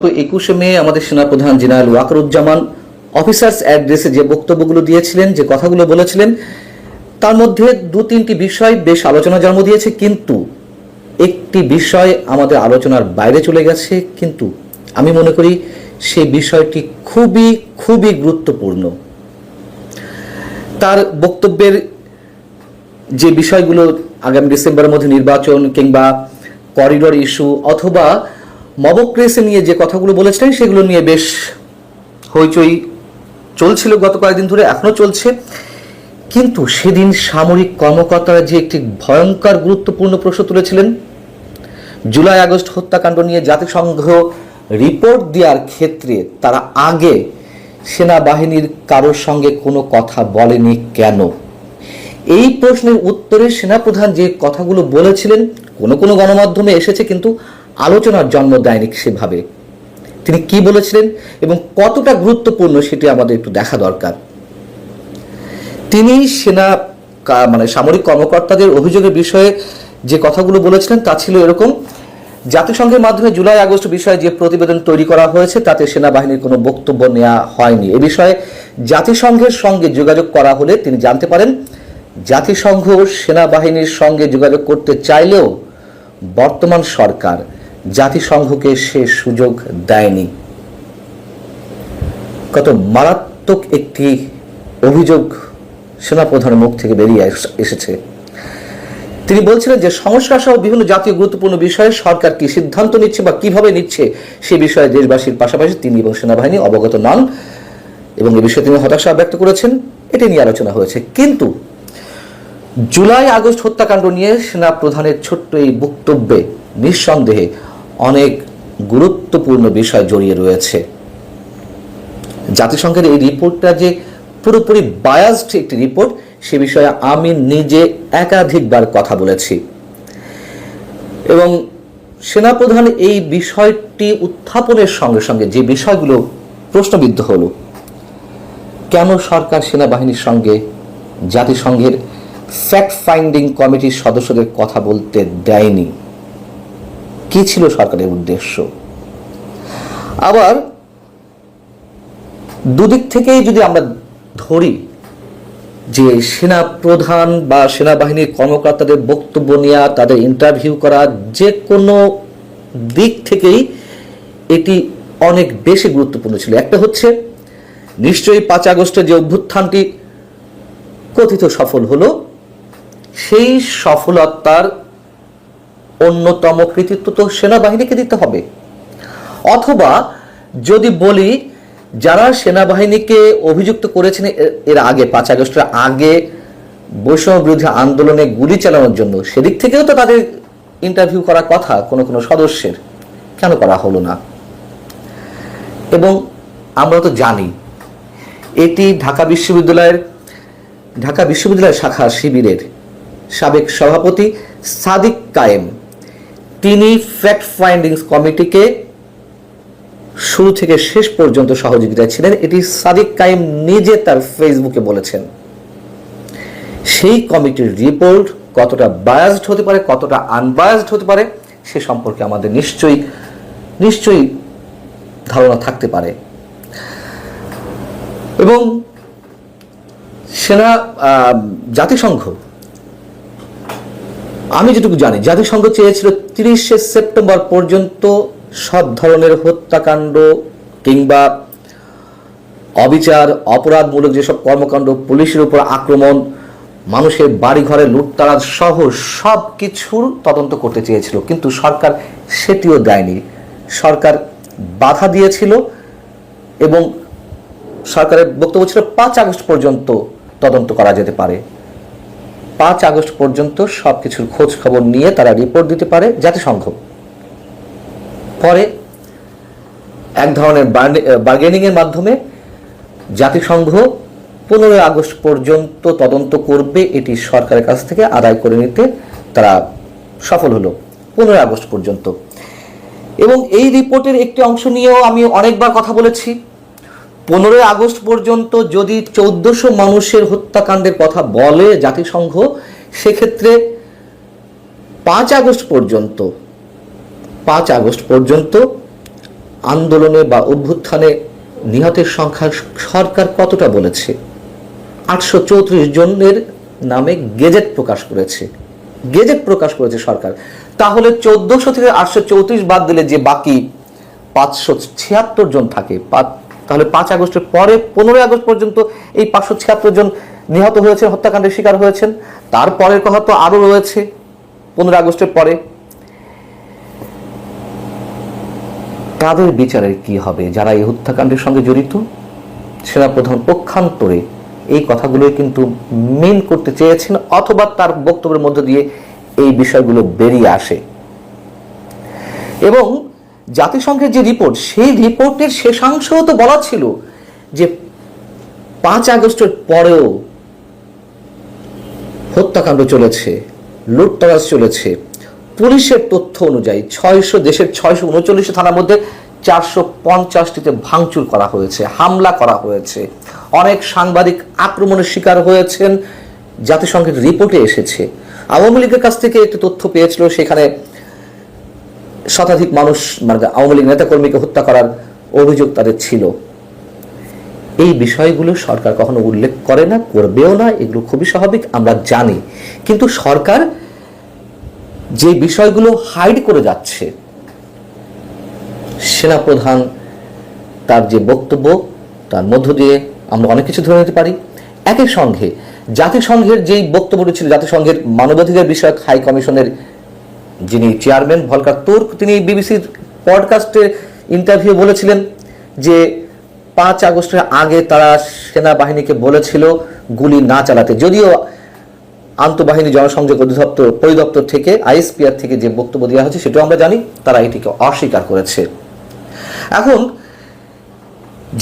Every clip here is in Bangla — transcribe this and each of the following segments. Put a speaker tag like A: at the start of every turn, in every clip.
A: 21শে মে আমাদের সেনাপ্রধান জেনারেল ওয়াকারুজ্জামান অফিসার্স অ্যাড্রেসে যে বক্তব্যগুলো দিয়েছিলেন, যে কথাগুলো বলেছিলেন, তার মধ্যে দু তিনটি বিষয় বেশ আলোচনা জন্ম দিয়েছে, কিন্তু একটি বিষয় আমাদের আলোচনার বাইরে চলে গেছে। কিন্তু আমি মনে করি সেই বিষয়টি খুবই খুবই গুরুত্বপূর্ণ। তার বক্তব্যের যে বিষয়গুলো, আগামী ডিসেম্বরের মধ্যে নির্বাচন কিংবা করিডোর ইস্যু অথবা মবক্রেসি নিয়ে যে কথাগুলো বলেছিলেন, সেগুলো নিয়ে বেশ হইচই চলছিল গত কয়েকদিন ধরে, এখনো চলছে। কিন্তু সেদিন সামরিক কর্মকর্তারা যে একটি ভয়ঙ্কর গুরুত্বপূর্ণ প্রশ্ন তুলেছিলেন, জুলাই আগস্ট হত্যাকাণ্ড নিয়ে জাতিসংঘ রিপোর্ট দেওয়ার ক্ষেত্রে তারা আগে সেনাবাহিনীর কারোর সঙ্গে কোনো কথা বলেনি কেন? এই প্রশ্নের উত্তরে সেনাপ্রধান যে কথাগুলো বলেছিলেন, কোনো কোনো গণমাধ্যমে এসেছে কিন্তু আলোচনার জন্ম দেয়নি সেভাবে। তিনি কি বলেছিলেন এবং কতটা গুরুত্বপূর্ণ সেটি আমাদের একটু দেখা দরকার। তিনি সামরিক কর্মকর্তাদের অভিযোগের বিষয়ে যে কথাগুলো বলেছিলেন তা ছিল এরকম: জাতিসংঘের মাধ্যমে জুলাই আগস্ট বিষয়ে যে প্রতিবেদন তৈরি করা হয়েছে তাতে সেনাবাহিনীর কোনো বক্তব্য নেওয়া হয়নি। এ বিষয়ে জাতিসংঘের সঙ্গে যোগাযোগ করা হলে তিনি জানতে পারেন জাতিসংঘ সেনাবাহিনীর সঙ্গে যোগাযোগ করতে চাইলেও বর্তমান সরকার জাতিসংঘকে সে সুযোগ দেয়নি। কত মারাত্মক একটি অভিযোগ সেনাপ্রধানের মুখ থেকে বেরিয়ে এসেছে। তিনি বলছিলেন যে সংস্কার সহ বিভিন্ন জাতীয় গুরুত্বপূর্ণ বিষয়ে সরকার কি সিদ্ধান্ত নিচ্ছে বা কিভাবে নিচ্ছে সে বিষয়ে দেশবাসীর পাশাপাশি তিনি এবং সেনাবাহিনী অবগত নন এবং এ বিষয়ে তিনি হতাশা ব্যক্ত করেছেন। এটি নিয়ে আলোচনা হয়েছে। কিন্তু জুলাই আগস্ট হত্যাকাণ্ড নিয়ে সেনাপ্রধানের ছোট্ট এই বক্তব্যে নিঃসন্দেহে অনেক গুরুত্বপূর্ণ বিষয় জড়িয়ে রয়েছে। জাতিসংঘের এই রিপোর্টটা যে পুরোপুরি বায়াসড একটি রিপোর্ট, সে বিষয়ে আমি নিজে একাধিকবার কথা বলেছি এবং সেনাপ্রধান এই বিষয়টি উত্থাপনের সঙ্গে সঙ্গে যে বিষয়গুলো প্রশ্নবিদ্ধ হলো, কেন সরকার সেনাবাহিনীর সঙ্গে জাতিসংঘের ফ্যাক্ট ফাইন্ডিং কমিটির সদস্যদের কথা বলতে দেয়নি, কি ছিল সরকারের উদ্দেশ্য? আবার দুদিক থেকেই যদি আমরা ধরি যে সেনাপ্রধান বা সেনাবাহিনীর কর্মকর্তাদের বক্তব্য নেওয়া, তাদের ইন্টারভিউ করা, যে কোনো দিক থেকেই এটি অনেক বেশি গুরুত্বপূর্ণ ছিল। একটা হচ্ছে নিশ্চয়ই 5 আগস্টে যে অভ্যুত্থানটি কথিত সফল হলো, সেই সফলতার অন্যতম কৃতিত্ব তো সেনাবাহিনীকে দিতে হবে। অথবা যদি বলি যারা সেনাবাহিনীকে অভিযুক্ত করেছেন এর আগে, 5 আগস্টের আগে বৈষম্য বিরোধী আন্দোলনে গুলি চালানোর জন্য, সেদিক থেকেও তো তাদের ইন্টারভিউ করার কথা কোনো কোনো সদস্যের, কেন করা হলো না? এবং আমরা তো জানি এটি ঢাকা বিশ্ববিদ্যালয়ের শাখা শিবিরের সাবেক সভাপতি সাদিক কায়েম, তিনি ফ্যাক্ট ফাইন্ডিংস কমিটিকে শুরু থেকে শেষ পর্যন্ত সহযোগিতা ছিলেন। এটি সাদিক কায়েম নিজে তার ফেসবুকে বলেছেন। সেই কমিটির রিপোর্ট কতটা বায়াসড হতে পারে, কতটা আনবায়াসড হতে পারে, সে সম্পর্কে আমাদের নিশ্চয়ই ধারণা থাকতে পারে। এবং জাতিসংঘ, আমি যেটুকু জানি, জাতিসংঘ চেয়েছিল 30শে সেপ্টেম্বর পর্যন্ত সব ধরনের হত্যাকাণ্ড কিংবা অবিচার, অপরাধমূলক যেসব কর্মকাণ্ড, পুলিশের উপর আক্রমণ, মানুষের বাড়িঘরে লুটতরাজ সহ সব কিছুর তদন্ত করতে চেয়েছিল, কিন্তু সরকার সেটিও দেয়নি। সরকার বাধা দিয়েছিল এবং সরকারের বক্তব্য ছিল 5 আগস্ট পর্যন্ত তদন্ত করা যেতে পারে। 5 আগস্ট পর্যন্ত সবকিছুর খোঁজ খবর নিয়ে তারা রিপোর্ট দিতে পারে জাতিসংঘ। পরে এক ধরনের বার্গেনিং এর মাধ্যমে জাতিসংঘ 15 আগস্ট পর্যন্ত তদন্ত করবে, এটি সরকারের কাছ থেকে আদায় করে নিতে তারা সফল হলো 15 আগস্ট পর্যন্ত। এবং এই রিপোর্টের একটি অংশ নিয়েও আমি অনেকবার কথা বলেছি। 15 আগস্ট পর্যন্ত যদি 1400 মানুষের হত্যাকাণ্ডের কথা বলে জাতিসংঘ, সেক্ষেত্রে 5 আগস্ট পর্যন্ত আন্দোলনে বা অভ্যুত্থানে নিহতের সংখ্যা সরকার কতটা বলেছে? 834 জনের নামে গেজেট প্রকাশ করেছে সরকার। তাহলে 1400 থেকে 834 বাদ দিলে যে বাকি 576 জন থাকে, তাহলে 5 আগস্টের পরে 15 আগস্ট পর্যন্ত এই 576 জন নিহত হয়েছে, হত্যাকাণ্ডের শিকার হয়েছেন। তারপরের কথা তো আরো রয়েছে 15 আগস্টের পরে। তাদের বিচারের কি হবে যারা এই হত্যাকাণ্ডের সঙ্গে জড়িত? সেনাপ্রধান পক্ষান্তরে এই কথাগুলো কিন্তু মেন করতে চেয়েছেন, অথবা তার বক্তব্যের মধ্য দিয়ে এই বিষয়গুলো বেরিয়ে আসে। এবং জাতিসংঘের যে রিপোর্ট, সেই রিপোর্টের শেষাংশেও তো বলা ছিল যে 5 আগস্টের পরেও হত্যাকাণ্ড চলেছে, লুটতরাজ চলেছে। পুলিশের তথ্য অনুযায়ী দেশের 639 থানার মধ্যে 450টিতে ভাঙচুর করা হয়েছে, হামলা করা হয়েছে, অনেক সাংবাদিক আক্রমণের শিকার হয়েছেন। জাতিসংঘের রিপোর্টে এসেছে। আওয়ামী লীগের কাছ থেকে একটি তথ্য পেয়েছিল, সেখানে শতাধিক মানুষ, মানে আওয়ামী লীগ নেতাকর্মীকে হত্যা করার অভিযোগ তাদের ছিল। এই বিষয়গুলো সরকার কখনো উল্লেখ করে না, করবেও না, এগুলো খুবই স্বাভাবিক, আমরা জানি। কিন্তু সরকার যে বিষয়গুলো হাইড করে যাচ্ছে, সেনাপ্রধান তার যে বক্তব্য, তার মধ্য দিয়ে আমরা অনেক কিছু ধরে নিতে পারি। একই সঙ্গে জাতিসংঘের যেই বক্তব্যটি ছিল, জাতিসংঘের মানবাধিকার বিষয়ক হাই কমিশনের যিনি চেয়ারম্যান ভলকার তুর্ক, তিনি বিবিসির পডকাস্টে ইন্টারভিউ বলেছিলেন যে 5 আগস্টের আগে তারা সেনাবাহিনীকে বলেছিল গুলি না চালাতে। যদিও আন্তঃবাহিনী জনসংযোগ পরিদপ্তর থেকে, আইএসপিআর থেকে যে বক্তব্য দেওয়া হয়েছে সেটাও আমরা জানি, তারা এটিকে অস্বীকার করেছে। এখন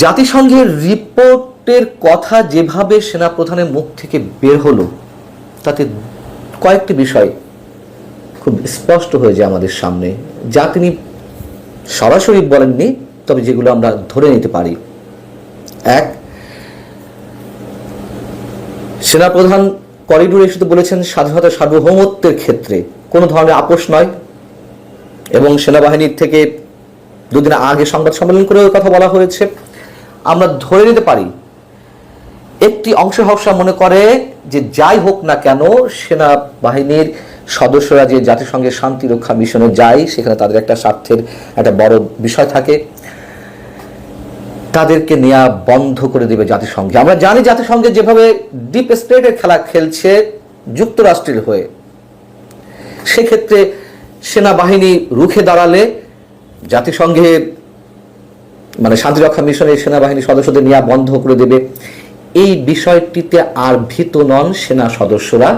A: জাতিসংঘের রিপোর্টের কথা যেভাবে সেনাপ্রধানের মুখ থেকে বের হলো, তাতে কয়েকটি বিষয় খুব স্পষ্ট হয়ে যায় আমাদের সামনে, যা তিনি সরাসরি বলেননি, তবে যেগুলো আমরা ধরে নিতে পারি। এক, সেনাপ্রধান করিডোরে এসে বলেছেন স্বাধীনতা সার্বভৌমত্বের ক্ষেত্রে কোনো ধরনের আপোষ নয়, এবং সেনাবাহিনীর থেকে দুদিন আগে সংবাদ সম্মেলন করে ওই কথা বলা হয়েছে। আমরা ধরে নিতে পারি একটি অংশ হবসা মনে করে যে যাই হোক না কেন সেনাবাহিনীর সদস্যরা যে জাতিসংঘের শান্তি রক্ষা মিশনে যায়, সেখানে তাদের একটা স্বার্থের একটা বড় বিষয় থাকে, তাদেরকে নেওয়া বন্ধ করে দেবে জাতিসংঘে। আমরা জানি জাতিসংঘে যেভাবে ডিপ স্টেটের খেলা খেলছে যুক্তরাষ্ট্রের হয়ে, সেক্ষেত্রে সেনাবাহিনী রুখে দাঁড়ালে জাতিসংঘের মানে শান্তিরক্ষা মিশনের সেনাবাহিনী সদস্যদের নেওয়া বন্ধ করে দেবে। এই বিষয়টিতে আর ভীত নন সেনা সদস্যরা।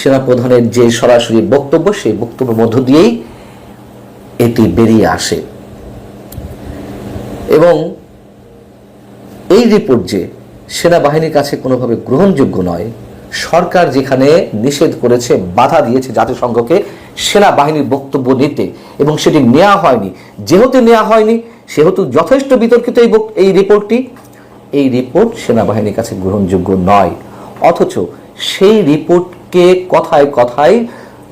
A: সেনাপ্রধানের যে সরাসরি বক্তব্য, সেই বক্তব্যের মধ্য দিয়েই এটি বেরিয়ে আসে। এবং এই রিপোর্ট যে সেনাবাহিনীর কাছে কোনোভাবে গ্রহণযোগ্য নয়, সরকার যেখানে নিষেধ করেছে, বাধা দিয়েছে জাতিসংঘকে সেনাবাহিনীর বক্তব্য নিতে, এবং সেটি নেওয়া হয়নি। যেহেতু নেওয়া হয়নি, সেহেতু যথেষ্ট বিতর্কিত এই রিপোর্ট সেনাবাহিনীর কাছে গ্রহণযোগ্য নয়। অথচ সেই রিপোর্টকে কথায় কথায়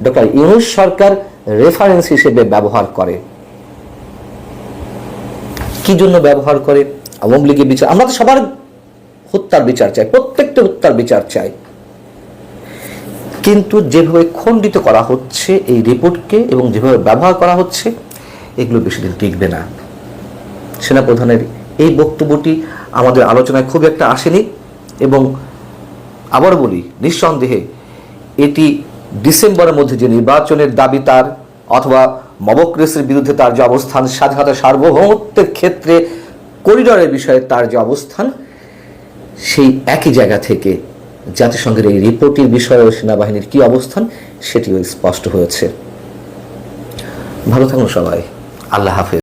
A: ডক্টর ইউনূস সরকার রেফারেন্স হিসেবে ব্যবহার করে। কি জন্য ব্যবহার করে? আওয়ামী লীগের বিচার, আমরা তো সবার হত্যার বিচার চাই, প্রত্যেকটা হত্যার বিচার চাই, কিন্তু যেভাবে খণ্ডিত করা হচ্ছে এই রিপোর্টকে এবং যেভাবে ব্যবহার করা হচ্ছে, এগুলো বেশি দিন টিকবে না। সেনাপ্রধানের এই বক্তব্যটি আমাদের আলোচনায় খুব একটা আসেনি, এবং আবার বলি, নিঃসন্দেহে এটি ডিসেম্বরের মধ্যে যে নির্বাচনের দাবি তার, অথবা মবক্রেসির বিরুদ্ধে তার যে অবস্থান, স্বাধীনতা সার্বভৌমত্বের ক্ষেত্রে করিডোরের বিষয়ে তার যে অবস্থান, সেই একই জায়গা থেকে জাতিসংঘের এই রিপোর্টের বিষয়ে সেনাবাহিনীর কি অবস্থান সেটিও স্পষ্ট হয়েছে। ভালো থাকুন সবাই, আল্লাহ হাফেজ।